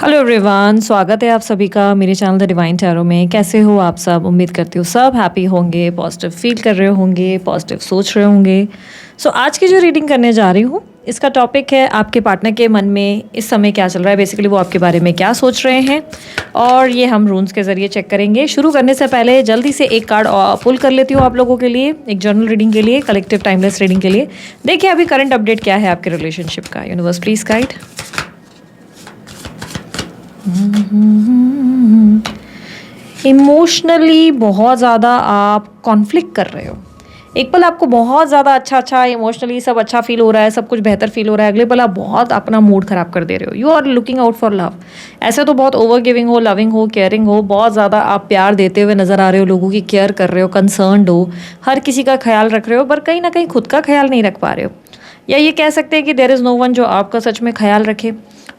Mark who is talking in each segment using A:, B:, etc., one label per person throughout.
A: Hello everyone, स्वागत है आप सभी का मेरे चैनल द डिवाइन टैरो में। कैसे हो आप सब? उम्मीद करती हूँ सब हैप्पी होंगे, पॉजिटिव फील कर रहे होंगे, पॉजिटिव सोच रहे होंगे। आज की जो रीडिंग करने जा रही हूँ, इसका टॉपिक है आपके पार्टनर के मन में इस समय क्या चल रहा है। बेसिकली वो आपके बारे में क्या सोच रहे हैं, और ये हम रून्स के ज़रिए चेक करेंगे। शुरू करने से पहले जल्दी से एक कार्ड पुल कर लेती हूँ आप लोगों के लिए, एक जर्नल रीडिंग के लिए, कलेक्टिव टाइमलेस रीडिंग के लिए। देखिए अभी करंट अपडेट क्या है आपके रिलेशनशिप का। Universe please guide. इमोशनली बहुत ज़्यादा आप कॉन्फ्लिक्ट कर रहे हो। एक पल आपको बहुत ज़्यादा अच्छा इमोशनली सब अच्छा फील हो रहा है, सब कुछ बेहतर फील हो रहा है, अगले पल आप बहुत अपना मूड ख़राब कर दे रहे हो। You are looking out for love. ऐसे तो बहुत ओवर गिविंग हो, लविंग हो, केयरिंग हो, बहुत ज़्यादा आप प्यार देते हुए नज़र आ रहे हो, लोगों की केयर कर रहे हो, कंसर्न्ड हो, हर किसी का ख्याल रख रहे हो, पर कहीं ना कहीं खुद का ख्याल नहीं रख पा रहे हो। या ये कह सकते हैं कि देयर इज़ नो वन जो आपका सच में ख्याल रखे।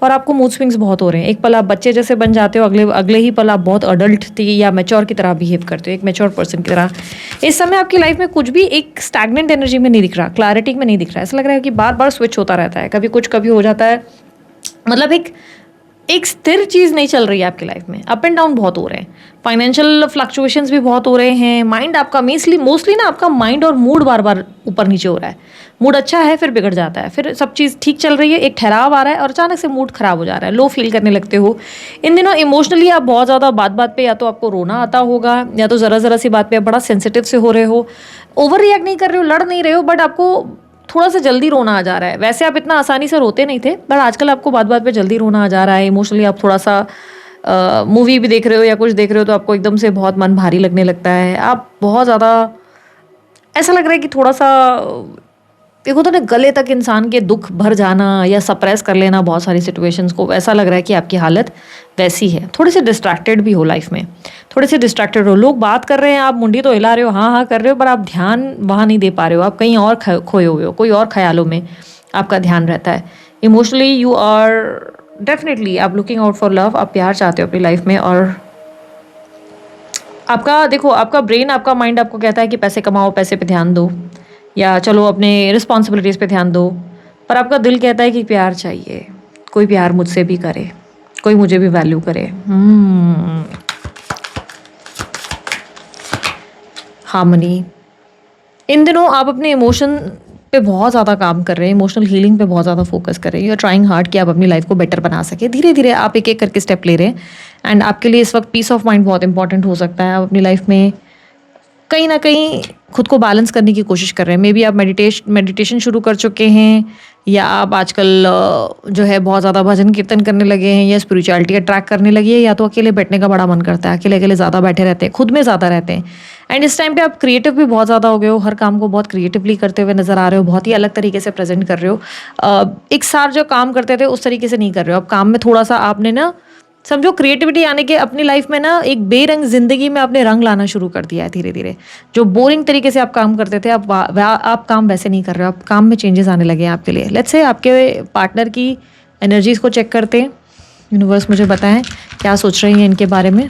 A: और आपको मूड स्विंग्स बहुत हो रहे हैं। एक पल आप बच्चे जैसे बन जाते हो, अगले अगले ही पल आप बहुत अडल्ट थी या मैच्योर की तरह बिहेव करते हो, एक मैच्योर पर्सन की तरह। इस समय आपकी लाइफ में कुछ भी एक स्टैग्नेंट एनर्जी में नहीं दिख रहा, क्लैरिटी में नहीं दिख रहा है। ऐसा लग रहा है कि बार बार स्विच होता रहता है, कभी कुछ कभी हो जाता है। मतलब एक स्थिर चीज़ नहीं चल रही है आपकी लाइफ में। अप एंड डाउन बहुत हो रहे हैं, फाइनेंशियल फ्लक्चुएशंस भी बहुत हो रहे हैं। माइंड आपका मोस्टली ना आपका माइंड और मूड बार बार ऊपर नीचे हो रहा है। मूड अच्छा है फिर बिगड़ जाता है, फिर सब चीज़ ठीक चल रही है, एक ठहराव आ रहा है और अचानक से मूड खराब हो जा रहा है, लो फील करने लगते हो। इन दिनों इमोशनली आप बहुत ज़्यादा बात बात पे या तो आपको रोना आता होगा, या तो ज़रा ज़रा सी बात पे आप बड़ा सेंसिटिव से हो रहे हो। ओवर रिएक्ट नहीं कर रहे हो, लड़ नहीं रहे हो, बट आपको थोड़ा सा जल्दी रोना आ जा रहा है। वैसे आप इतना आसानी से रोते नहीं थे, बट आजकल आपको बात बात पे जल्दी रोना आ जा रहा है। इमोशनली आप थोड़ा सा मूवी भी देख रहे हो या कुछ देख रहे हो तो आपको एकदम से बहुत मन भारी लगने लगता है। आप बहुत ज़्यादा ऐसा लग रहा है कि थोड़ा सा एक होता है ना, गले तक इंसान के दुख भर जाना या सप्रेस कर लेना बहुत सारी सिचुएशंस को। ऐसा लग रहा है कि आपकी हालत वैसी है। थोड़े से डिस्ट्रैक्टेड भी हो लाइफ में, थोड़े से डिस्ट्रैक्टेड हो। लोग बात कर रहे हैं, आप मुंडी तो हिला रहे हो, हाँ हाँ कर रहे हो, पर आप ध्यान वहाँ नहीं दे पा रहे हो। आप कहीं और खोए हुए हो, कोई और ख्यालों में आपका ध्यान रहता है। इमोशनली यू आर डेफिनेटली आप लुकिंग आउट फॉर लव। आप प्यार चाहते हो अपनी लाइफ में, और आपका देखो, आपका ब्रेन, आपका माइंड आपको कहता है कि पैसे कमाओ, पैसे पे ध्यान दो, या चलो अपने रिस्पॉन्सिबिलिटीज़ पे ध्यान दो। पर आपका दिल कहता है कि प्यार चाहिए, कोई प्यार मुझसे भी करे, कोई मुझे भी वैल्यू करे। हार्मनी। इन दिनों आप अपने इमोशन पे बहुत ज़्यादा काम कर रहे हैं, इमोशनल हीलिंग पे बहुत ज़्यादा फोकस कर रहे हैं। यू आर ट्राइंग हार्ड कि आप अपनी लाइफ को बेटर बना सके। धीरे धीरे आप एक एक करके स्टेप ले रहे हैं, एंड आपके लिए इस वक्त पीस ऑफ माइंड बहुत इंपॉर्टेंट हो सकता है। आप अपनी लाइफ में कहीं ना कहीं खुद को बैलेंस करने की कोशिश कर रहे हैं। मे बी आप मेडिटेशन शुरू कर चुके हैं, या आप आजकल जो है बहुत ज़्यादा भजन कीर्तन करने लगे हैं, या स्पिरिचुअलिटी अट्रैक्ट करने लगी है, या तो अकेले बैठने का बड़ा मन करता है, अकेले अकेले ज़्यादा बैठे रहते हैं, खुद में ज़्यादा रहते हैं। एंड इस टाइम पे आप क्रिएटिव भी बहुत ज़्यादा हो गए हो, हर काम को बहुत क्रिएटिवली करते हुए नज़र आ रहे हो, बहुत ही अलग तरीके से प्रेजेंट कर रहे हो। एक साथ जो काम करते थे उस तरीके से नहीं कर रहे हो। अब काम में थोड़ा सा आपने ना, समझो क्रिएटिविटी आने के अपनी लाइफ में ना, एक बेरंग जिंदगी में आपने रंग लाना शुरू कर दिया है धीरे धीरे। जो बोरिंग तरीके से आप काम करते थे, आप काम वैसे नहीं कर रहे हो, आप काम में चेंजेस आने लगे हैं आपके लिए। लेट्स से आपके पार्टनर की एनर्जीज को चेक करते हैं। यूनिवर्स मुझे बताएं क्या सोच रही हैं इनके बारे में।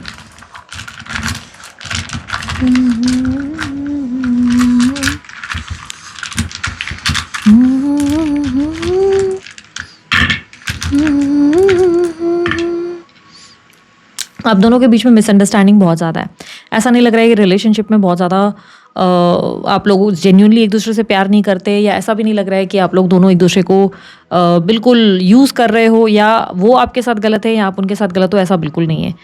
A: आप दोनों के बीच में मिसअंडरस्टैंडिंग बहुत ज़्यादा है। ऐसा नहीं लग रहा है कि रिलेशनशिप में बहुत ज़्यादा आप लोग जेन्युइनली एक दूसरे से प्यार नहीं करते, या ऐसा भी नहीं लग रहा है कि आप लोग दोनों एक दूसरे को बिल्कुल यूज़ कर रहे हो, या वो आपके साथ गलत है या आप उनके साथ गलत हो। ऐसा बिल्कुल नहीं है।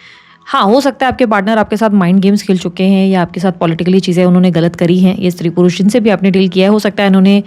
A: हाँ, हो सकता है आपके पार्टनर आपके साथ माइंड गेम्स खेल चुके हैं, या आपके साथ पॉलिटिकली चीज़ें उन्होंने गलत करी हैं। ये स्त्री पुरुष जिनसे भी आपने डील किया है, हो सकता है इन्होंने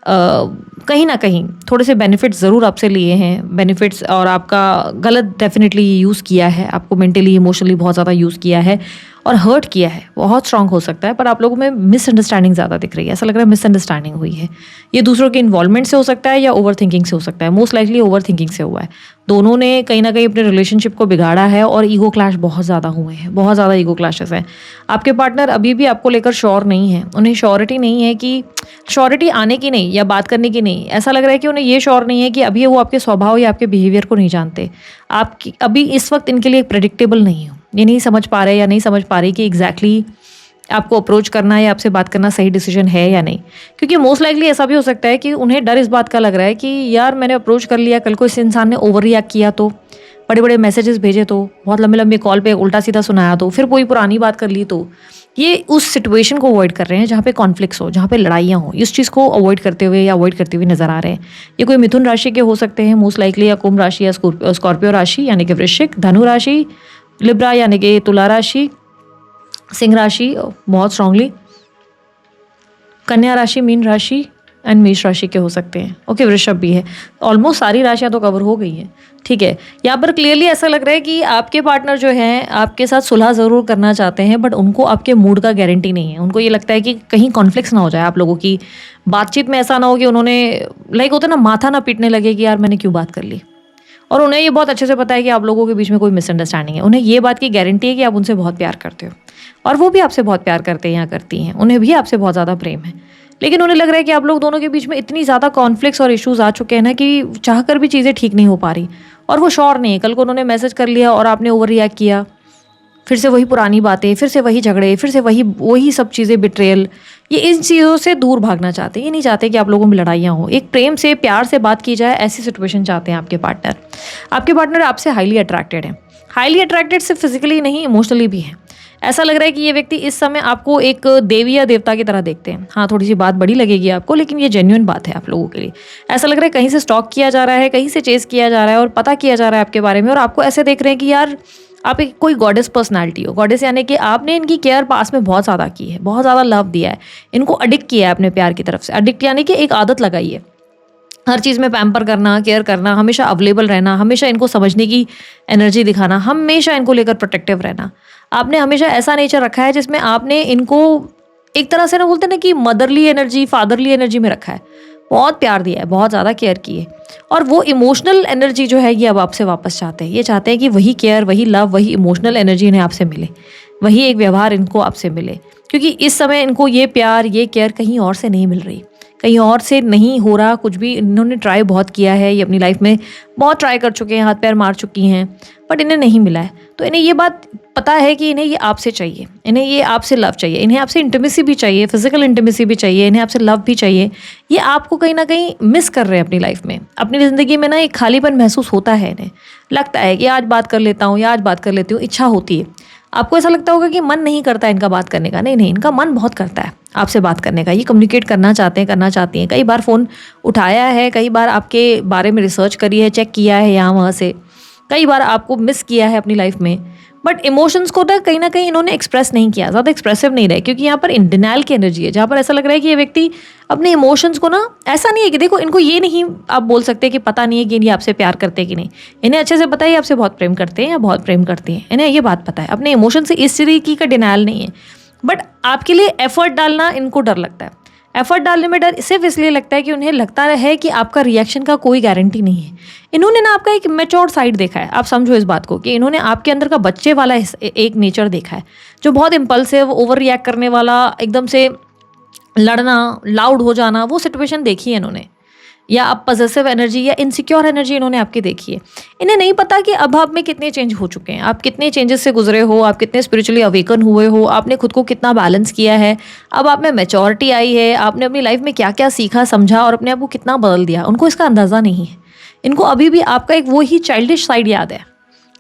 A: कहीं ना कहीं थोड़े से बेनिफिट्स ज़रूर आपसे लिए हैं, बेनिफिट्स, और आपका गलत डेफिनेटली यूज़ किया है, आपको मेंटली इमोशनली बहुत ज़्यादा यूज़ किया है और हर्ट किया है। बहुत स्ट्रांग हो सकता है, पर आप लोगों में मिसअंडरस्टैंडिंग ज़्यादा दिख रही है। ऐसा लग रहा है मिसअंडरस्टैंडिंग हुई है। ये दूसरों के इन्वॉल्वमेंट से हो सकता है, या ओवर थिंकिंग से हो सकता है। मोस्ट लाइकली ओवर थिंकिंग से हुआ है। दोनों ने कहीं ना कहीं अपने रिलेशनशिप को बिगाड़ा है, और ईगो क्लैश बहुत ज़्यादा हुए हैं, बहुत ज़्यादा ईगो क्लैशेस हैं। आपके पार्टनर अभी भी आपको लेकर श्योर नहीं है। उन्हें श्योरिटी नहीं है, कि श्योरिटी आने की नहीं या बात करने की नहीं। ऐसा लग रहा है कि उन्हें ये श्योर नहीं है कि अभी वो आपके स्वभाव या आपके बिहेवियर को नहीं जानते। आप अभी इस वक्त इनके लिए प्रेडिक्टेबल नहीं हो। ये नहीं समझ पा रहे या नहीं समझ पा रही कि एग्जैक्टली आपको अप्रोच करना या आपसे बात करना सही डिसीजन है या नहीं। क्योंकि मोस्ट लाइकली ऐसा भी हो सकता है कि उन्हें डर इस बात का लग रहा है कि यार मैंने अप्रोच कर लिया, कल को इस इंसान ने ओवर रिएक्ट किया तो बड़े बड़े मैसेजेस भेजे तो, बहुत लंबे लंबे कॉल पे उल्टा सीधा सुनाया तो, फिर कोई पुरानी बात कर ली तो, ये उस सिचुएशन को अवॉइड कर रहे हैं जहाँ पे कॉन्फ्लिक्ट्स हो, जहाँ पे लड़ाइयाँ हो, इस चीज़ को अवॉइड करते हुए या अवॉइड करते हुए नजर आ रहे हैं। ये कोई मिथुन राशि के हो सकते हैं मोस्ट लाइकली, या कुंभ राशि, या स्कॉर्पियो राशि यानी कि वृश्चिक, धनु राशि, लिब्रा यानी कि तुला राशि, सिंह राशि बहुत स्ट्रांगली, कन्या राशि, मीन राशि एंड मेष राशि के हो सकते हैं। ओके, वृषभ भी है। ऑलमोस्ट सारी राशियां तो कवर हो गई हैं। ठीक है, यहाँ पर क्लियरली ऐसा लग रहा है कि आपके पार्टनर जो हैं आपके साथ सुलह ज़रूर करना चाहते हैं, बट उनको आपके मूड का गारंटी नहीं है। उनको ये लगता है कि कहीं कॉन्फ्लिक्ट्स ना हो जाए आप लोगों की बातचीत में, ऐसा ना हो कि उन्होंने लाइक होता है ना, माथा ना पीटने लगे कि यार मैंने क्यों बात कर ली। और उन्हें ये बहुत अच्छे से पता है कि आप लोगों के बीच में कोई मिसअंडरस्टैंडिंग है। उन्हें ये बात की गारंटी है कि आप उनसे बहुत प्यार करते हो, और वो भी आपसे बहुत प्यार करते हैं या करती हैं, उन्हें भी आपसे बहुत ज़्यादा प्रेम है। लेकिन उन्हें लग रहा है कि आप लोग दोनों के बीच में इतनी ज़्यादा कॉन्फ्लिक्ट्स और इश्यूज आ चुके हैं ना कि चाहकर भी चीज़ें ठीक नहीं हो पा रही, और वो श्योर नहीं है। कल को उन्होंने मैसेज कर लिया और आपने ओवर रिएक्ट किया, फिर से वही पुरानी बातें, फिर से वही झगड़े, फिर से वही सब चीज़ें, बिट्रेयल, ये इन चीज़ों से दूर भागना चाहते हैं। ये नहीं चाहते कि आप लोगों में लड़ाइयाँ हो, एक प्रेम से प्यार से बात की जाए, ऐसी सिचुएशन चाहते हैं आपके पार्टनर। आपके पार्टनर आपसे हाईली अट्रैक्टेड है, हाईली अट्रैक्टेड सिर्फ फिजिकली नहीं, इमोशनली भी है। ऐसा लग रहा है कि ये व्यक्ति इस समय आपको एक देवी या देवता की तरह देखते हैं। हाँ, थोड़ी सी बात बड़ी लगेगी आपको, लेकिन ये जेन्युइन बात है आप लोगों के लिए। ऐसा लग रहा है कहीं से स्टॉक किया जा रहा है, कहीं से चेस किया जा रहा है और पता किया जा रहा है आपके बारे में, और आपको ऐसे देख रहे हैं कि यार आप एक कोई गॉडेस पर्सनालिटी हो। गॉडेस यानी कि आपने इनकी केयर पास में बहुत ज़्यादा की है, बहुत ज़्यादा लव दिया है, इनको अडिक्ट किया है अपने प्यार की तरफ से। अडिक्ट यानी कि एक आदत लगाई है, हर चीज़ में पैम्पर करना, केयर करना, हमेशा अवेलेबल रहना, हमेशा इनको समझने की एनर्जी दिखाना, हमेशा इनको लेकर प्रोटेक्टिव रहना। आपने हमेशा ऐसा नेचर रखा है जिसमें आपने इनको एक तरह से ना, बोलते ना कि मदरली एनर्जी, फादरली एनर्जी में रखा है। बहुत प्यार दिया है, बहुत ज़्यादा केयर की है, और वो इमोशनल एनर्जी जो है ये अब आपसे वापस चाहते हैं। ये चाहते हैं कि वही केयर, वही लव, वही इमोशनल एनर्जी इन्हें आपसे मिले, वही एक व्यवहार इनको आपसे मिले, क्योंकि इस समय इनको ये प्यार, ये केयर कहीं और से नहीं मिल रही, कहीं और से नहीं हो रहा कुछ भी। इन्होंने ट्राई बहुत किया है, ये अपनी लाइफ में बहुत ट्राई कर चुके हैं, हाथ पैर मार चुकी हैं, बट इन्हें नहीं मिला है। तो इन्हें ये बात पता है कि इन्हें ये आपसे चाहिए, इन्हें ये आपसे लव चाहिए, इन्हें आपसे इंटीमेसी भी चाहिए, फिजिकल इंटीमेसी भी चाहिए, इन्हें आपसे लव भी चाहिए। ये आपको कहीं ना कहीं मिस कर रहे हैं अपनी लाइफ में, अपनी ज़िंदगी में ना एक खालीपन महसूस होता है। इन्हें लगता है कि आज बात कर लेता हूँ या आज बात कर लेती हूँ, इच्छा होती है। आपको ऐसा लगता होगा कि मन नहीं करता इनका बात करने का, नहीं, इनका मन बहुत करता है आपसे बात करने का। ये कम्युनिकेट करना चाहते हैं, करना चाहती हैं। कई बार फ़ोन उठाया है, कई बार आपके बारे में रिसर्च करी है, चेक किया है यहाँ वहाँ से, कई बार आपको मिस किया है अपनी लाइफ में, बट इमोशंस को तो कहीं ना कहीं इन्होंने एक्सप्रेस नहीं किया, ज़्यादा एक्सप्रेसिव नहीं रहे, क्योंकि यहाँ पर इन डिनाइल की एनर्जी है, जहाँ पर ऐसा लग रहा है कि ये व्यक्ति अपने इमोशंस को ना, ऐसा नहीं है कि देखो इनको ये नहीं आप बोल सकते कि पता नहीं है कि ये आपसे प्यार करते हैं कि नहीं। इन्हें अच्छे से पता है आपसे बहुत प्रेम करते हैं या बहुत प्रेम करती हैं, इन्हें ये बात पता है। अपने इमोशन से इस तरीके का डिनाइल नहीं है, बट आपके लिए एफर्ट डालना इनको डर लगता है। एफर्ट डालने में डर सिर्फ इसलिए लगता है कि उन्हें लगता है कि आपका रिएक्शन का कोई गारंटी नहीं है। इन्होंने ना आपका एक मैच्योर साइड देखा है, आप समझो इस बात को, कि इन्होंने आपके अंदर का बच्चे वाला एक नेचर देखा है, जो बहुत इम्पल्सिव, ओवर रिएक्ट करने वाला, एकदम से लड़ना, लाउड हो जाना, वो सिचुएशन देखी है इन्होंने, या अब पॉजिटिव एनर्जी या इनसिक्योर एनर्जी इन्होंने आपकी देखी है। इन्हें नहीं पता कि अब आप में कितने चेंज हो चुके हैं, आप कितने चेंजेस से गुजरे हो, आप कितने स्पिरिचुअली अवेकन हुए हो, आपने खुद को कितना बैलेंस किया है, अब आप में मैच्योरिटी आई है, आपने अपनी लाइफ में क्या क्या सीखा, समझा और अपने आप को कितना बदल दिया। उनको इसका अंदाज़ा नहीं है। इनको अभी भी आपका एक वो ही चाइल्डिश साइड याद है,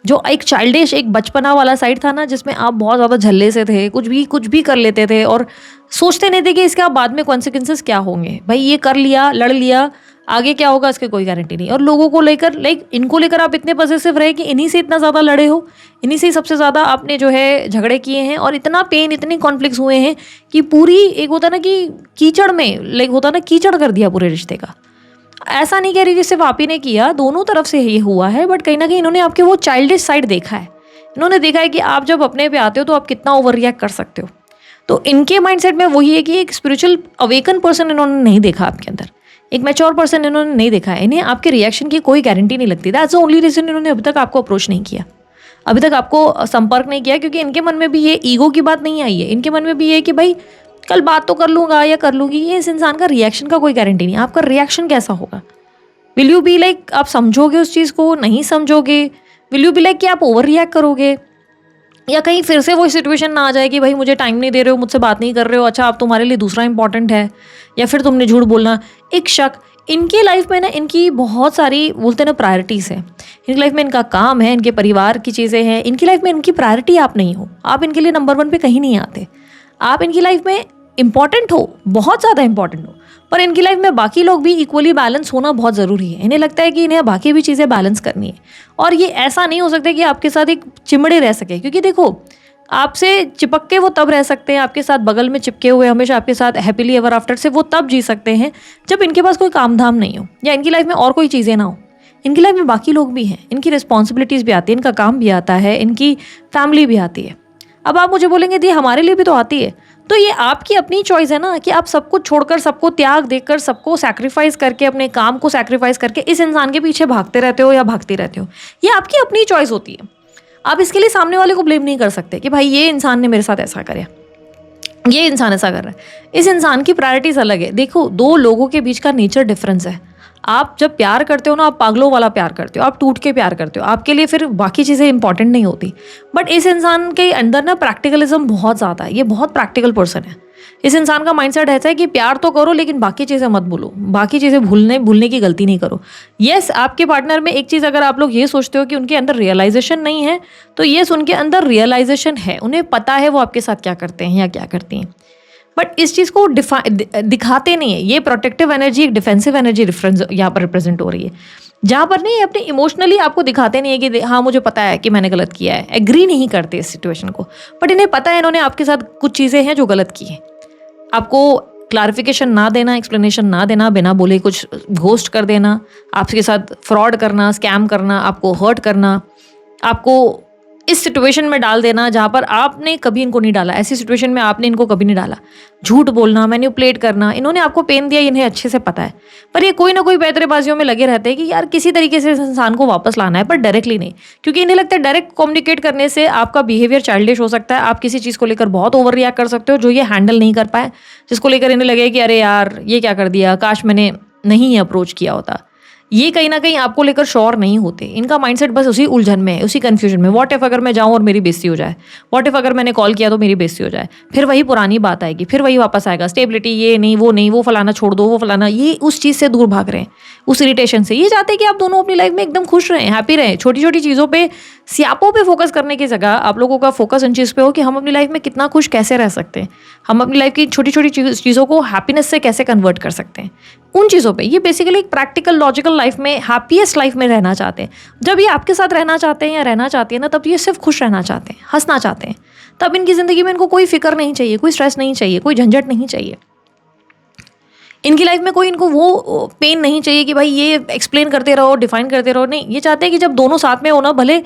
A: जो एक चाइल्डिश, एक बचपना वाला साइड था ना, जिसमें आप बहुत ज़्यादा झल्ले से थे, कुछ भी कर लेते थे और सोचते नहीं थे कि इसके बाद में कॉन्सिक्वेंसेस क्या होंगे। भाई ये कर लिया, लड़ लिया, आगे क्या होगा इसकी कोई गारंटी नहीं। और लोगों को लेकर, इनको लेकर आप इतने पॉजिटिव रहे कि इन्हीं से इतना ज़्यादा लड़े हो, इन्हीं से सबसे ज़्यादा आपने जो है झगड़े किए हैं, और इतना पेन, इतने कॉन्फ्लिक्ट्स हुए हैं कि पूरी एक होता ना कि कीचड़ में, होता ना कीचड़ कर दिया पूरे रिश्ते का। ऐसा नहीं कह रही कि सिर्फ आप ही ने किया, दोनों तरफ से ये हुआ है, बट कहीं ना कहीं इन्होंने आपके वो चाइल्डिश साइड देखा है। इन्होंने देखा है कि आप जब अपने पे आते हो तो आप कितना ओवर रिएक्ट कर सकते हो। तो इनके माइंडसेट में वही है कि एक स्पिरिचुअल अवेकन पर्सन इन्होंने नहीं देखा आपके अंदर, एक मैच्योर पर्सन इन्होंने नहीं देखा है। इन्हें आपके रिएक्शन की कोई गारंटी नहीं लगती। दैट्स द ओनली रीजन इन्होंने अभी तक आपको अप्रोच नहीं किया, अभी तक आपको संपर्क नहीं किया, क्योंकि इनके मन में भी ये ईगो की बात नहीं आई है। इनके मन में भी ये कि भाई कल बात तो कर लूँगा या कर लूँगी, ये इस इंसान का रिएक्शन का कोई गारंटी नहीं। आपका रिएक्शन कैसा होगा? विल यू बी लाइक आप समझोगे उस चीज़ को, नहीं समझोगे? विल यू बी लाइक कि आप ओवर रिएक्ट करोगे, या कहीं फिर से वो सिचुएशन ना आ जाए कि भाई मुझे टाइम नहीं दे रहे हो, मुझसे बात नहीं कर रहे हो, अच्छा अब तुम्हारे लिए दूसरा इंपॉर्टेंट है, या फिर तुमने झूठ बोलना, एक शक, इनकी लाइफ में ना इनकी बहुत सारी बोलते हैं ना प्रायोरिटीज़ हैं। इनकी लाइफ में इनका काम है, इनके परिवार की चीज़ें हैं, इनकी लाइफ में इनकी प्रायोरिटी आप नहीं हो, आप इनके लिए नंबर 1 पे कहीं नहीं आते। आप इनकी लाइफ में इंपॉर्टेंट हो, बहुत ज़्यादा इंपॉर्टेंट हो, पर इनकी लाइफ में बाकी लोग भी इक्वली बैलेंस होना बहुत ज़रूरी है। इन्हें लगता है कि इन्हें बाकी भी चीज़ें बैलेंस करनी है, और ये ऐसा नहीं हो सकता कि आपके साथ एक चिमड़े रह सके, क्योंकि देखो आपसे चिपक के वो तब रह सकते हैं, आपके साथ बगल में चिपके हुए हमेशा आपके साथ हैप्पीली एवर आफ्टर से वो तब जी सकते हैं जब इनके पास कोई काम धाम नहीं हो या इनकी लाइफ में और कोई चीज़ें ना हो। इनकी लाइफ में बाकी लोग भी हैं, इनकी रिस्पॉन्सिबिलिटीज़ भी आती है, इनका काम भी आता है, इनकी फैमिली भी आती है। अब आप मुझे बोलेंगे दी हमारे लिए भी तो आती है, तो ये आपकी अपनी चॉइस है ना कि आप सब कुछ छोड़कर, सबको त्याग देकर, सबको सैक्रिफाइस करके, अपने काम को सैक्रिफाइस करके इस इंसान के पीछे भागते रहते हो या भागती रहते हो। ये आपकी अपनी चॉइस होती है। आप इसके लिए सामने वाले को ब्लेम नहीं कर सकते कि भाई ये इंसान ने मेरे साथ ऐसा करा, ये इंसान ऐसा कर रहा है। इस इंसान की प्रायोरिटीज अलग है। देखो, 2 लोगों के बीच का नेचर डिफरेंस है। आप जब प्यार करते हो ना, आप पागलों वाला प्यार करते हो, आप टूट के प्यार करते हो, आपके लिए फिर बाकी चीज़ें इंपॉर्टेंट नहीं होती। बट इस इंसान के अंदर ना प्रैक्टिकलिज्म बहुत ज़्यादा है, ये बहुत प्रैक्टिकल पर्सन है। इस इंसान का माइंडसेट ऐसा है कि प्यार तो करो लेकिन बाकी चीज़ें मत भूलो, बाकी चीज़ें भूलने की गलती नहीं करो। येस, आपके पार्टनर में एक चीज़ अगर आप लोग ये सोचते हो कि उनके अंदर रियलाइजेशन नहीं है, तो येस उनके अंदर रियलाइजेशन है, उन्हें पता है वो आपके साथ क्या करते हैं या क्या करती हैं, बट इस चीज़ को दिखाते नहीं है। ये प्रोटेक्टिव एनर्जी, एक डिफेंसिव एनर्जी डिफरेंस यहाँ पर रिप्रेजेंट हो रही है, जहाँ पर नहीं अपने इमोशनली आपको दिखाते नहीं है कि हाँ मुझे पता है कि मैंने गलत किया है, एग्री नहीं करते इस सिचुएशन को, बट इन्हें पता है इन्होंने आपके साथ कुछ चीज़ें हैं जो गलत की हैं। आपको क्लैरिफिकेशन ना देना, एक्सप्लेनेशन ना देना, बिना बोले कुछ घोस्ट कर देना, आपके साथ फ्रॉड करना, स्कैम करना, आपको हर्ट करना, आपको इस सिचुएशन में डाल देना जहाँ पर आपने कभी इनको नहीं डाला, ऐसी सिचुएशन में आपने इनको कभी नहीं डाला, झूठ बोलना, मैनिपुलेट करना, इन्होंने आपको पेन दिया, इन्हें अच्छे से पता है। पर ये कोई ना कोई पैतरेबाजियों में लगे रहते हैं कि यार किसी तरीके से इस इंसान को वापस लाना है, पर डायरेक्टली नहीं, क्योंकि इन्हें लगता है डायरेक्ट कम्युनिकेट करने से आपका बिहेवियर चाइल्डिश हो सकता है, आप किसी चीज़ को लेकर बहुत ओवर रिएक्ट कर सकते हो जो ये हैंडल नहीं कर पाए, जिसको लेकर इन्हें लगे कि अरे यार ये क्या कर दिया, काश मैंने नहीं अप्रोच किया होता। ये कहीं ना कहीं आपको लेकर श्योर नहीं होते। इनका माइंडसेट बस उसी उलझन में है, उसी कन्फ्यूजन में। व्हाट इफ अगर मैं जाऊँ और मेरी बेइज्जती हो जाए, व्हाट इफ अगर मैंने कॉल किया तो मेरी बेइज्जती हो जाए, फिर वही पुरानी बात आएगी, फिर वही वापस आएगा, स्टेबिलिटी ये नहीं, वो फलाना छोड़ दो, वो फलाना, ये उस चीज़ से दूर भाग रहे हैं, उस इरिटेशन से। ये चाहते हैं कि आप दोनों अपनी लाइफ में एकदम खुश रहें, हैप्पी रहें। छोटी छोटी चीज़ों पे, स्यापों पे फोकस करने की जगह आप लोगों का फोकस इन चीज़ पे हो कि हम अपनी लाइफ में कितना खुश कैसे रह सकते हैं, हम अपनी लाइफ की छोटी छोटी चीज़ों को हैप्पीनेस से कैसे कन्वर्ट कर सकते हैं, उन चीज़ों पे। ये बेसिकली एक प्रैक्टिकल लॉजिकल लाइफ में, हैप्पीएस्ट लाइफ में रहना चाहते हैं। जब ये आपके साथ रहना चाहते हैं या रहना चाहती है ना, तब ये सिर्फ खुश रहना चाहते हैं, हंसना चाहते हैं। तब इनकी ज़िंदगी में इनको कोई फिक्र नहीं चाहिए, कोई स्ट्रेस नहीं चाहिए, कोई झंझट नहीं चाहिए। इनकी लाइफ में कोई इनको वो पेन नहीं चाहिए कि भाई ये एक्सप्लेन करते रहो, डिफाइन करते रहो। नहीं, ये चाहते हैं कि जब दोनों साथ में हो ना, भले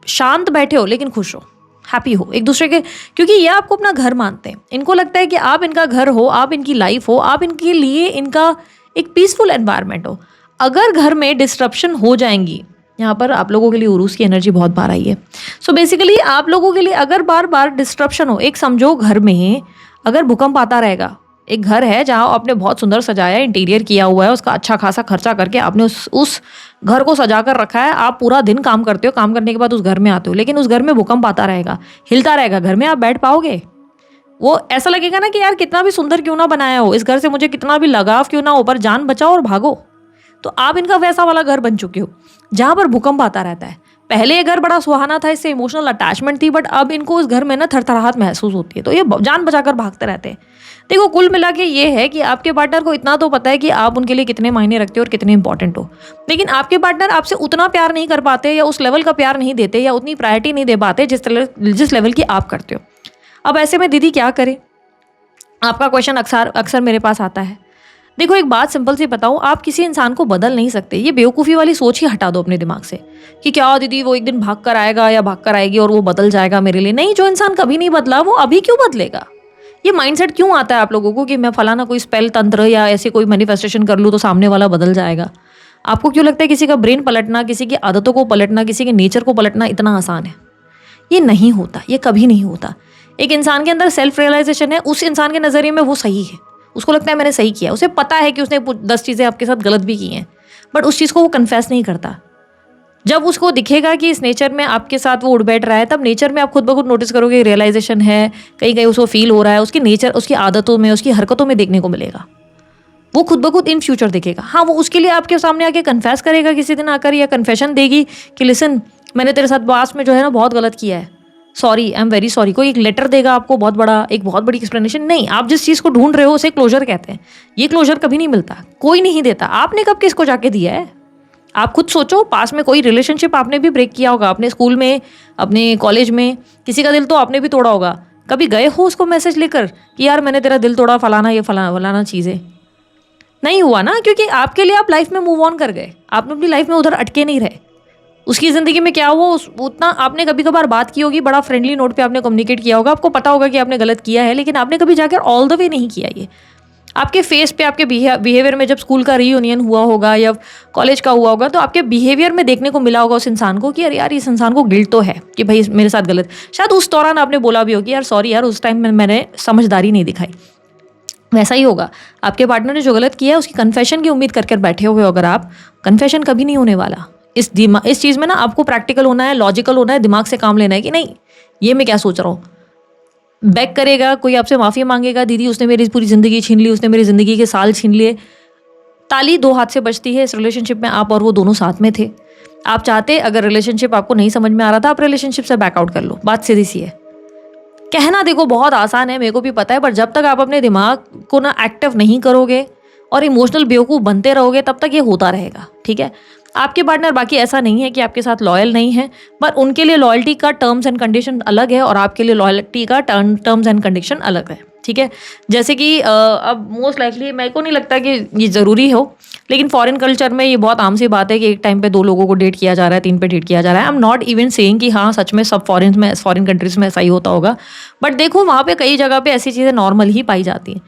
A: शांत बैठे हो लेकिन खुश हो, हैप्पी हो एक दूसरे के, क्योंकि ये आपको अपना घर मानते हैं। इनको लगता है कि आप इनका घर हो, आप इनकी लाइफ हो, आप इनके लिए इनका एक पीसफुल एनवायरनमेंट हो। अगर घर में डिस्ट्रप्शन हो जाएंगी, यहाँ पर आप लोगों के लिए उरूस की एनर्जी बहुत बार आई है। सो बेसिकली आप लोगों के लिए अगर बार बार डिस्ट्रप्शन हो, एक समझो घर में अगर भूकंप आता रहेगा, एक घर है जहाँ आपने बहुत सुंदर सजाया, इंटीरियर किया हुआ है, उसका अच्छा खासा खर्चा करके आपने उस घर को सजा कर रखा है, आप पूरा दिन काम करते हो, काम करने के बाद उस घर में आते हो, लेकिन उस घर में भूकंप आता रहेगा, हिलता रहेगा घर में, आप बैठ पाओगे? वो ऐसा लगेगा ना कि यार कितना भी सुंदर क्यों ना बनाया हो, इस घर से मुझे कितना भी लगाव क्यों ना हो, पर जान बचाओ और भागो। तो आप इनका वैसा वाला घर बन चुके हो जहाँ पर भूकंप आता रहता है। पहले ये घर बड़ा सुहाना था, इससे इमोशनल अटैचमेंट थी, बट अब इनको उस घर में ना थरथराहट महसूस होती है, तो ये जान बचाकर भागते रहते हैं। देखो, कुल मिला के ये है कि आपके पार्टनर को इतना तो पता है कि आप उनके लिए कितने मायने रखते हो और कितने इंपॉर्टेंट हो, लेकिन आपके पार्टनर आपसे उतना प्यार नहीं कर पाते, या उस लेवल का प्यार नहीं देते, या उतनी प्रायोरिटी नहीं दे पाते जिस लेवल की आप करते हो। अब ऐसे में दीदी क्या करें? आपका क्वेश्चन अक्सर मेरे पास आता है। देखो, एक बात सिंपल सी बताऊं, आप किसी इंसान को बदल नहीं सकते। ये बेवकूफ़ी वाली सोच ही हटा दो अपने दिमाग से कि क्या दीदी वो एक दिन भाग कर आएगा या भाग कर आएगी और वो बदल जाएगा मेरे लिए। नहीं, जो इंसान कभी नहीं बदला वो अभी क्यों बदलेगा? ये माइंडसेट क्यों आता है आप लोगों को कि मैं फलाना कोई स्पेल तंत्र या ऐसे कोई मैनिफेस्टेशन कर लूँ तो सामने वाला बदल जाएगा? आपको क्यों लगता है किसी का ब्रेन पलटना, किसी की आदतों को पलटना, किसी के नेचर को पलटना इतना आसान है? ये नहीं होता, ये कभी नहीं होता। एक इंसान के अंदर सेल्फ रियलाइजेशन है, उस इंसान के नज़रिए में वो सही है, उसको लगता है मैंने सही किया, उसे पता है कि उसने 10 चीज़ें आपके साथ गलत भी की हैं, बट उस चीज़ को वो कन्फेस नहीं करता। जब उसको दिखेगा कि इस नेचर में आपके साथ वो उड़ बैठ रहा है, तब नेचर में आप खुद ब खुद नोटिस करोगे रियलाइजेशन है, कहीं कहीं उसको फील हो रहा है, उसकी नेचर, उसकी आदतों में, उसकी हरकतों में देखने को मिलेगा। वो खुद ब खुद इन फ्यूचर दिखेगा। हाँ, वो उसके लिए आपके सामने आके कन्फेस करेगा किसी दिन आकर, या कन्फेशन देगी कि लिसन मैंने तेरे साथ पास्ट में जो है ना बहुत गलत किया है, sorry, I am very sorry. कोई एक लेटर देगा आपको बहुत बड़ा, एक बहुत बड़ी एक्सप्लेनेशन नहीं। आप जिस चीज़ को ढूंढ रहे हो उसे क्लोजर कहते हैं। ये क्लोजर कभी नहीं मिलता, कोई नहीं देता। आपने कब किसको जाके दिया है? आप खुद सोचो, पास में कोई रिलेशनशिप आपने भी ब्रेक किया होगा, अपने स्कूल में, अपने कॉलेज में, किसी का दिल तो आपने भी तोड़ा होगा। कभी गए हो उसको मैसेज लेकर कि यार मैंने तेरा दिल तोड़ा, फलाना ये फलाना चीज़ें? नहीं हुआ ना, क्योंकि आपके लिए आप लाइफ में मूव ऑन कर गए, आपने अपनी लाइफ में उधर अटके नहीं रहे। उसकी ज़िंदगी में क्या हुआ उतना आपने कभी कभार बात की होगी, बड़ा फ्रेंडली नोट पे आपने कम्युनिकेट किया होगा, आपको पता होगा कि आपने गलत किया है, लेकिन आपने कभी जाकर ऑल द वे नहीं किया। ये आपके फेस पे, आपके बिहेवियर में, जब स्कूल का रीयूनियन हुआ होगा या कॉलेज का हुआ होगा, तो आपके बिहेवियर में देखने को मिला होगा उस इंसान को कि यार इस इंसान को गिल्ट तो है कि भाई मेरे साथ गलत। शायद उस दौरान आपने बोला भी हो कि यार सॉरी यार, उस टाइम में मैंने समझदारी नहीं दिखाई। वैसा ही होगा, आपके पार्टनर ने जो गलत किया है उसकी कन्फेशन की उम्मीद करके बैठे हुए हो अगर आप, कन्फेशन कभी नहीं होने वाला। इस चीज़ में ना आपको प्रैक्टिकल होना है, लॉजिकल होना है, दिमाग से काम लेना है कि नहीं ये मैं क्या सोच रहा हूँ। बैक करेगा कोई, आपसे माफ़ी मांगेगा, दीदी उसने मेरी पूरी ज़िंदगी छीन ली, उसने मेरी ज़िंदगी के साल छीन लिए। ताली दो हाथ से बजती है। इस रिलेशनशिप में आप और वो दोनों साथ में थे। आप चाहते, अगर रिलेशनशिप आपको नहीं समझ में आ रहा था, आप रिलेशनशिप से बैकआउट कर लो। बात सीधी सी है। कहना देखो बहुत आसान है, मेरे को भी पता है, पर जब तक आप अपने दिमाग को ना एक्टिव नहीं करोगे और इमोशनल बेवकूफ़ बनते रहोगे तब तक ये होता रहेगा। ठीक है, आपके पार्टनर बाकी ऐसा नहीं है कि आपके साथ लॉयल नहीं है, पर उनके लिए लॉयल्टी का टर्म्स एंड कंडीशन अलग है और आपके लिए लॉयल्टी का टर्म्स एंड कंडीशन अलग है। ठीक है, जैसे कि अब मोस्ट लाइकली मेरे को नहीं लगता कि ये ज़रूरी हो, लेकिन फॉरेन कल्चर में ये बहुत आम सी बात है कि एक टाइम पे 2 लोगों को डेट किया जा रहा है, 3 पे डेट किया जा रहा है। I am not even saying कि हाँ सच में सब फॉरेन कंट्रीज़ में ऐसा ही होता होगा, बट देखो वहाँ पे कई जगह पे ऐसी चीज़ें नॉर्मल ही पाई जाती हैं।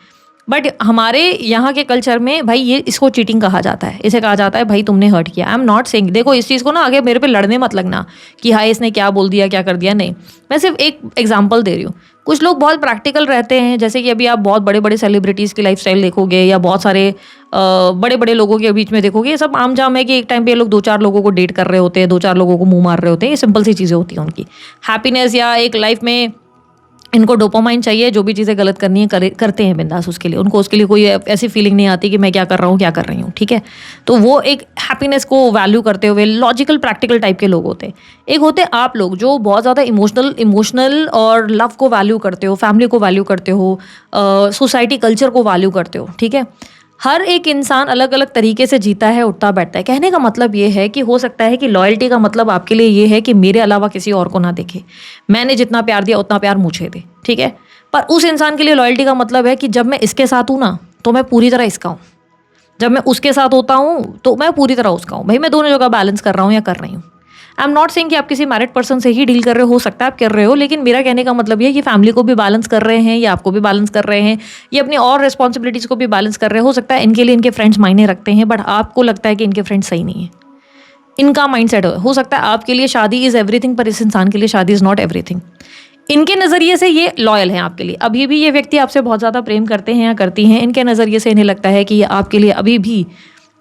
A: बट हमारे यहाँ के कल्चर में भाई ये इसको चीटिंग कहा जाता है, इसे कहा जाता है भाई तुमने हर्ट किया। आई एम नॉट सेइंग, देखो इस चीज़ को ना आगे मेरे पे लड़ने मत लगना कि हाँ इसने क्या बोल दिया, क्या कर दिया, नहीं। मैं सिर्फ एक एग्जांपल दे रही हूँ। कुछ लोग बहुत प्रैक्टिकल रहते हैं, जैसे कि अभी आप बहुत बड़े बड़े सेलिब्रिटीज़ की लाइफस्टाइल देखोगे या बहुत सारे बड़े बड़े लोगों के बीच में देखोगे, ये सब आम जाम है कि एक टाइम पे ये लोग 2-4 लोगों को डेट कर रहे होते हैं, 2-4 लोगों को मुँह मार रहे होते हैं। ये सिंपल सी चीज़ें होती हैं उनकी हैप्पीनेस, या एक लाइफ में इनको डोपामाइन चाहिए, जो भी चीज़ें गलत करनी है करते हैं बिंदास उसके लिए। उनको उसके लिए कोई ऐसी फीलिंग नहीं आती कि मैं क्या कर रहा हूँ, क्या कर रही हूँ। ठीक है, तो वो एक हैप्पीनेस को वैल्यू करते हुए लॉजिकल प्रैक्टिकल टाइप के लोग होते हैं। एक होते हैं आप लोग जो बहुत ज़्यादा इमोशनल और लव को वैल्यू करते हो, फैमिली को वैल्यू करते हो, सोसाइटी कल्चर को वैल्यू करते हो। ठीक है, हर एक इंसान अलग अलग तरीके से जीता है, उठता बैठता है। कहने का मतलब ये है कि हो सकता है कि लॉयल्टी का मतलब आपके लिए ये है कि मेरे अलावा किसी और को ना देखे, मैंने जितना प्यार दिया उतना प्यार मुझे दे। ठीक है, पर उस इंसान के लिए लॉयल्टी का मतलब है कि जब मैं इसके साथ हूँ ना तो मैं पूरी तरह इसका हूँ, जब मैं उसके साथ होता हूँ तो मैं पूरी तरह उसका हूँ। भाई मैं दोनों जगह बैलेंस कर रहा हूँ या कर रही हूँ। आई एम नॉट सेइंग कि आप किसी मैरिड पर्सन से ही डील कर रहे हो सकता है आप कर रहे हो, लेकिन मेरा कहने का मतलब ये है कि फैमिली को भी बैलेंस कर रहे हैं, या आपको भी बैलेंस कर रहे हैं, ये अपनी और रिस्पॉन्सिबिलिटीज़ को भी बैलेंस कर रहे हो सकता है इनके लिए इनके फ्रेंड्स मायने रखते हैं, बट आपको लगता है कि इनके फ्रेंड्स सही नहीं है, इनका माइंडसेट हो सकता है आपके लिए शादी इज़ एवरीथिंग, पर इस इंसान के लिए शादी इज़ नॉट एवरीथिंग। इनके नज़रिए से ये लॉयल हैं आपके लिए, अभी भी ये व्यक्ति आपसे बहुत ज़्यादा प्रेम करते हैं या करती हैं, इनके नज़रिए से इन्हें लगता है कि ये आपके लिए अभी भी,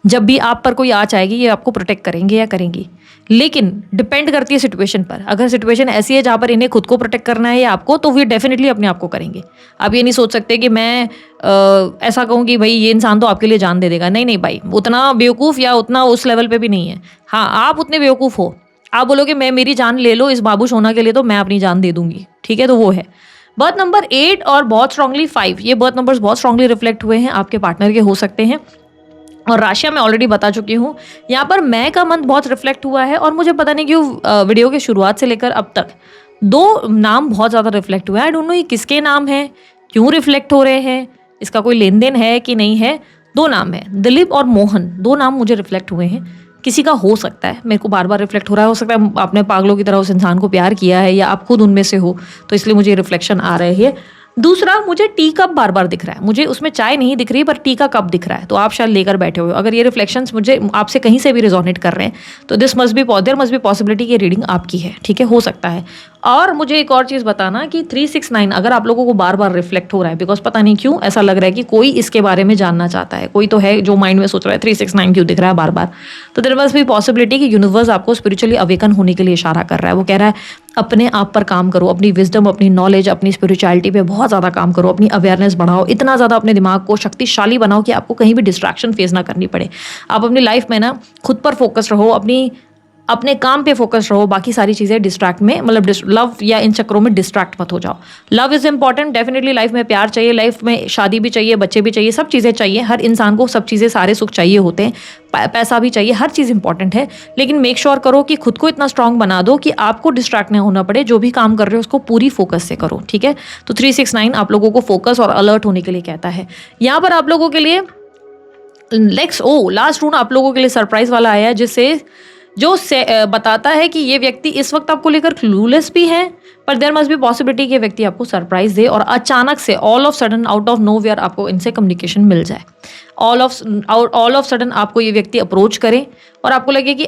A: जब भी आप पर कोई आँच आएगी, ये आपको प्रोटेक्ट करेंगे या करेंगी। लेकिन डिपेंड करती है सिचुएशन पर। अगर सिचुएशन ऐसी है जहाँ पर इन्हें खुद को प्रोटेक्ट करना है या आपको, तो वे डेफिनेटली अपने आप को करेंगे। आप ये नहीं सोच सकते कि मैं ऐसा कहूँ कि भाई ये इंसान तो आपके लिए जान दे देगा। नहीं नहीं भाई, उतना बेवकूफ़ या उतना उस लेवल पे भी नहीं है। हाँ, आप उतने बेवकूफ़ हो, आप बोलोगे मैं मेरी जान ले लो इस बाबू सोना के लिए तो मैं अपनी जान दे दूंगी। ठीक है, तो वो है बर्थ नंबर 8 और बहुत स्ट्रांगली 5। ये बर्थ नंबर्स बहुत स्ट्रांगली रिफ्लेक्ट हुए हैं, आपके पार्टनर के हो सकते हैं। और राशिया मैं ऑलरेडी बता चुकी हूँ। यहाँ पर मैं का मंथ बहुत रिफ्लेक्ट हुआ है, और मुझे पता नहीं क्यों वीडियो की शुरुआत से लेकर अब तक 2 नाम बहुत ज़्यादा रिफ्लेक्ट हुए हैं। आई डोंट नो ये किसके नाम हैं, क्यों रिफ्लेक्ट हो रहे हैं, इसका कोई लेन देन है कि नहीं है। 2 नाम है, दिलीप और मोहन, 2 नाम मुझे रिफ्लेक्ट हुए हैं। किसी का हो सकता है, मेरे को बार बार रिफ्लेक्ट हो रहा है, हो सकता है आपने पागलों की तरह उस इंसान को प्यार किया है, या आप खुद उनमें से हो, तो इसलिए मुझे रिफ्लेक्शन आ रहे हैं। दूसरा, मुझे टी कप बार बार दिख रहा है, मुझे उसमें चाय नहीं दिख रही पर टी का कप दिख रहा है, तो आप शायद लेकर बैठे हुए हो। अगर ये रिफ्लेक्शंस मुझे आपसे कहीं से भी रिजोनेट कर रहे हैं तो देयर मस्ट बी पॉसिबिलिटी कि रीडिंग आपकी है। ठीक है, हो सकता है। और मुझे एक और चीज़ बताना कि 369 अगर आप लोगों को बार बार रिफ्लेक्ट हो रहा है, बिकॉज पता नहीं क्यों ऐसा लग रहा है कि कोई इसके बारे में जानना चाहता है, कोई तो है जो माइंड में सोच रहा है 369 क्यों दिख रहा है बार बार, तो देयर मस्ट बी पॉसिबिलिटी कि यूनिवर्स आपको स्पिरिचुअली अवेकन होने के लिए इशारा कर रहा है। वो कह रहा है अपने आप पर काम करो, अपनी विजडम, अपनी नॉलेज, अपनी स्पिरिचुअलिटी पे बहुत ज़्यादा काम करो, अपनी अवेयरनेस बढ़ाओ, इतना ज़्यादा अपने दिमाग को शक्तिशाली बनाओ कि आपको कहीं भी डिस्ट्रैक्शन फेस ना करनी पड़े। आप अपनी लाइफ में ना खुद पर फोकस रहो, अपने काम पे फोकस रहो, बाकी सारी चीज़ें डिस्ट्रैक्ट में मतलब लव या इन चक्रों में डिस्ट्रैक्ट मत हो जाओ। Love is important, definitely life में प्यार चाहिए, लाइफ में शादी भी चाहिए, बच्चे भी चाहिए, सब चीज़ें चाहिए, हर इंसान को सब चीज़ें, सारे सुख चाहिए होते हैं, पैसा भी चाहिए, हर चीज़ इंपॉर्टेंट है, लेकिन मेक श्योर करो कि खुद को इतना स्ट्रांग बना दो कि आपको डिस्ट्रैक्ट ना होना पड़े, जो भी काम कर रहे हो उसको पूरी फोकस से करो, ठीक है। तो 369 आप लोगों को फोकस और अलर्ट होने के लिए कहता है। यहाँ पर आप लोगों के लिए लास्ट रूट आप लोगों के लिए सरप्राइज वाला आया है, जिससे जो बताता है कि ये व्यक्ति इस वक्त आपको लेकर क्लूलेस भी है, पर देयर मस्ट बी पॉसिबिलिटी कि व्यक्ति आपको सरप्राइज दे और अचानक से all of sudden out of nowhere आपको इनसे कम्युनिकेशन मिल जाए। ऑल ऑफ सडन आपको ये व्यक्ति अप्रोच करे और आपको लगे कि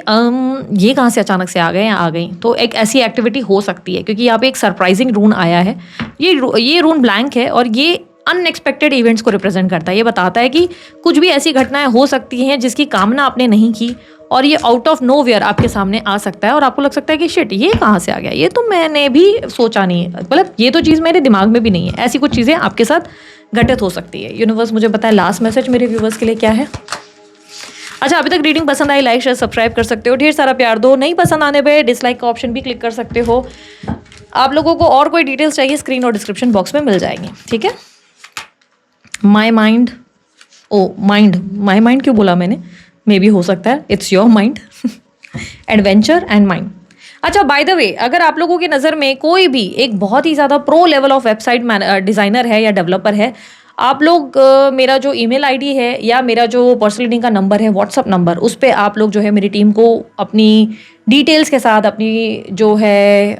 A: ये कहाँ से अचानक से आ गए या आ गई, तो एक ऐसी एक्टिविटी हो सकती है, क्योंकि यहाँ पे एक सरप्राइजिंग रून आया है। ये रून ब्लैंक है और ये अनएक्सपेक्टेड इवेंट्स को रिप्रेजेंट करता है। ये बताता है कि कुछ भी ऐसी घटनाएं हो सकती हैं जिसकी कामना आपने नहीं की और ये आउट ऑफ नोवेयर आपके सामने आ सकता है और आपको लग सकता है कि शिट ये कहाँ से आ गया, ये तो मैंने भी सोचा नहीं है, मतलब ये तो चीज़ मेरे दिमाग में भी नहीं है। ऐसी कुछ चीज़ें आपके साथ घटित हो सकती है। यूनिवर्स मुझे बताए लास्ट मैसेज मेरे व्यूवर्स के लिए क्या है। अच्छा, अभी तक रीडिंग पसंद आई, लाइक शेयर सब्सक्राइब कर सकते हो, ढेर सारा प्यार दो। नहीं पसंद आने पे डिसलाइक का ऑप्शन भी क्लिक कर सकते हो। आप लोगों को और कोई डिटेल्स चाहिए स्क्रीन और डिस्क्रिप्शन बॉक्स में मिल जाएंगी, ठीक है। माई माइंड क्यों बोला मैंने, मे बी हो सकता है it's your mind. Adventure and mind. अच्छा, बाय द वे, अगर आप लोगों की नज़र में कोई भी एक बहुत ही ज़्यादा pro level of website designer है या डेवलपर है, आप लोग मेरा जो ईमेल आईडी है या मेरा जो पर्सनल लिंक का नंबर है, व्हाट्सअप नंबर, उस पर आप लोग जो है मेरी टीम को अपनी डिटेल्स के साथ, अपनी जो है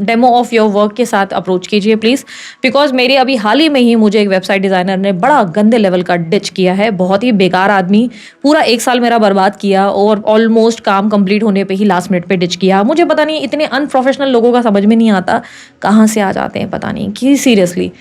A: डेमो ऑफ योर वर्क के साथ अप्रोच कीजिए प्लीज़, बिकॉज मेरे अभी हाल ही में ही मुझे एक वेबसाइट डिज़ाइनर ने बड़ा गंदे लेवल का डिच किया है। बहुत ही बेकार आदमी, पूरा 1 साल मेरा बर्बाद किया और ऑलमोस्ट काम कंप्लीट होने पे ही लास्ट मिनट पे डिच किया। मुझे पता नहीं, इतने अनप्रोफेशनल लोगों का समझ में नहीं आता कहाँ से आ जाते हैं, पता नहीं कि सीरियसली।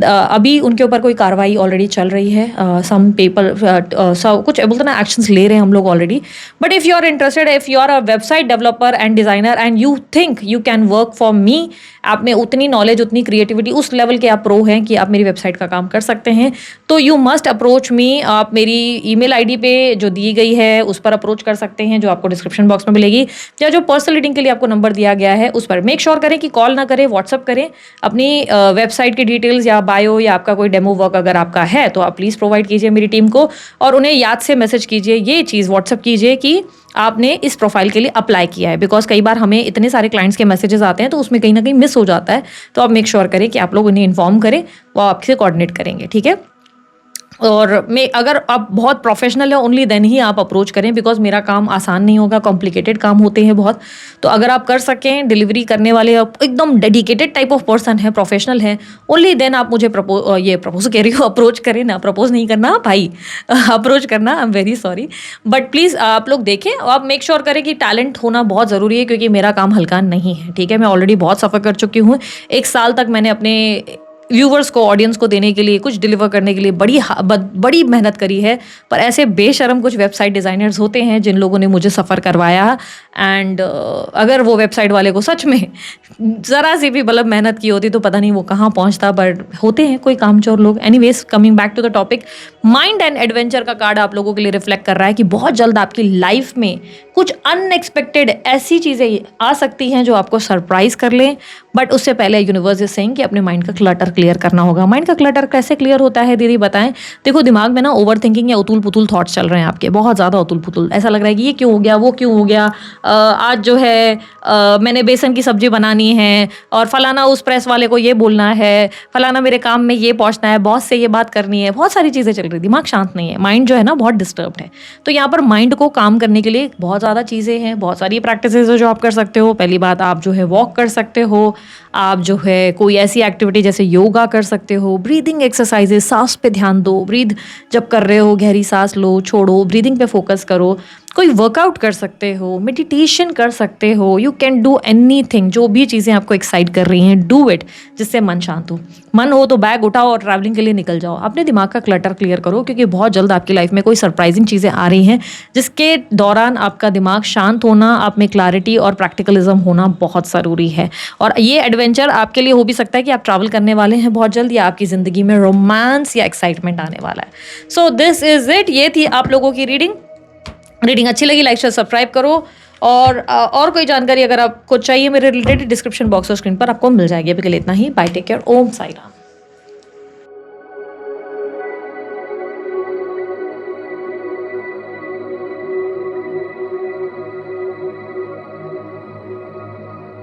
A: अभी उनके ऊपर कोई कार्रवाई ऑलरेडी चल रही है, सम पेपर कुछ बोलते ना एक्शंस ले रहे हैं हम लोग already. But if you are interested, if you are a website developer and designer and you think you can work for me, आप में उतनी नॉलेज, उतनी क्रिएटिविटी, उस लेवल के आप प्रो हैं कि आप मेरी वेबसाइट का काम कर सकते हैं, तो यू मस्ट अप्रोच मी। आप मेरी ईमेल आईडी पे जो दी गई है उस पर अप्रोच कर सकते हैं, जो आपको डिस्क्रिप्शन बॉक्स में मिलेगी, या जो पर्सनल रीडिंग के लिए आपको नंबर दिया गया है उस पर। मेक श्योर करें कि कॉल ना करें, व्हाट्सअप करें अपनी वेबसाइट की डिटेल्स या बायो या आपका कोई डेमो वर्क अगर आपका है तो आप प्लीज़ प्रोवाइड कीजिए मेरी टीम को, और उन्हें याद से मैसेज कीजिए, ये चीज़ व्हाट्सअप कीजिए कि आपने इस प्रोफाइल के लिए अप्लाई किया है, बिकॉज कई बार हमें इतने सारे क्लाइंट्स के मैसेजेस आते हैं तो उसमें कहीं ना कहीं मिस हो जाता है। तो आप मेक श्योर करें कि आप लोग उन्हें इन्फॉर्म करें, वो आपसे कोऑर्डिनेट करेंगे, ठीक है। और अगर आप बहुत प्रोफेशनल है ओनली देन ही आप अप्रोच करें, बिकॉज मेरा काम आसान नहीं होगा, कॉम्प्लिकेटेड काम होते हैं बहुत। तो अगर आप कर सकें, डिलीवरी करने वाले एकदम डेडिकेटेड टाइप ऑफ पर्सन है, प्रोफेशनल है, ओनली देन आप मुझे प्रपोज कह रही हो, अप्रोच करें ना, प्रपोज नहीं करना भाई, अप्रोच करना। I am very sorry, but please आप लोग देखें, आप मेक श्योर करें कि टैलेंट होना बहुत ज़रूरी है, क्योंकि मेरा काम हल्का नहीं है, ठीक है। मैं ऑलरेडी बहुत सफ़र कर चुकी हूँ। 1 साल तक मैंने अपने व्यूवर्स को, ऑडियंस को देने के लिए, कुछ डिलीवर करने के लिए बड़ी मेहनत करी है, पर ऐसे बेशर्म कुछ वेबसाइट डिज़ाइनर्स होते हैं जिन लोगों ने मुझे सफ़र करवाया। एंड अगर वो वेबसाइट वाले को सच में ज़रा सी भी मतलब मेहनत की होती तो पता नहीं वो कहाँ पहुँचता, बट होते हैं कोई कामचोर लोग। Anyways, coming back to the topic, mind and adventure का कार्ड आप लोगों के लिए रिफ्लेक्ट कर रहा है कि बहुत जल्द आपकी लाइफ में कुछ अनएक्सपेक्टेड ऐसी चीज़ें आ सकती हैं जो आपको सरप्राइज कर लें, बट उससे पहले यूनिवर्स इज सेइंग कि अपने माइंड का क्लटर क्लियर करना होगा। माइंड का क्लटर कैसे क्लियर होता है दीदी बताएं। देखो, दिमाग में ना ओवर थिंकिंग या उतुल पुतुल थॉट्स चल रहे हैं आपके, बहुत ज़्यादा उतुल पुतुल। ऐसा लग रहा है कि ये क्यों हो गया, वो क्यों हो गया, आज जो है मैंने बेसन की सब्जी बनानी है, और फलाना उस प्रेस वाले को ये बोलना है, फलाना मेरे काम में ये पहुंचना है, बॉस से ये बात करनी है, बहुत सारी चीज़ें चल रही, दिमाग शांत नहीं है, माइंड जो है ना बहुत डिस्टर्ब्ड है। तो यहाँ पर माइंड को काम करने के लिए बहुत ज़्यादा चीज़ें हैं, बहुत सारी प्रैक्टिसेस है जो आप कर सकते हो। पहली बात, आप जो है वॉक कर सकते हो, आप जो है कोई ऐसी एक्टिविटी जैसे योगा कर सकते हो, ब्रीदिंग एक्सरसाइजेस, सांस पे ध्यान दो, ब्रीद जब कर रहे हो गहरी सांस लो, छोड़ो, ब्रीदिंग पे फोकस करो। कोई वर्कआउट कर सकते हो, मेडिटेशन कर सकते हो, यू कैन डू एनीथिंग। जो भी चीज़ें आपको एक्साइट कर रही हैं, डू इट, जिससे मन शांत हो। मन हो तो बैग उठाओ और ट्रैवलिंग के लिए निकल जाओ। अपने दिमाग का क्लटर क्लियर करो, क्योंकि बहुत जल्द आपकी लाइफ में कोई सरप्राइजिंग चीज़ें आ रही हैं, जिसके दौरान आपका दिमाग शांत होना, आप में क्लैरिटी और प्रैक्टिकलिज्म होना बहुत ज़रूरी है। और ये एडवेंचर आपके लिए हो भी सकता है कि आप ट्रैवल करने वाले हैं बहुत जल्द, या आपकी ज़िंदगी में रोमांस या एक्साइटमेंट आने वाला है। So this is it. ये थी आप लोगों की रीडिंग अच्छी लगी, लाइक शेयर सब्सक्राइब करो। और कोई जानकारी अगर आपको चाहिए मेरे रिलेटेड, डिस्क्रिप्शन बॉक्स और स्क्रीन पर आपको मिल जाएगी। अभी के लिए इतना ही। बाय, टेक केयर, ओम साई राम।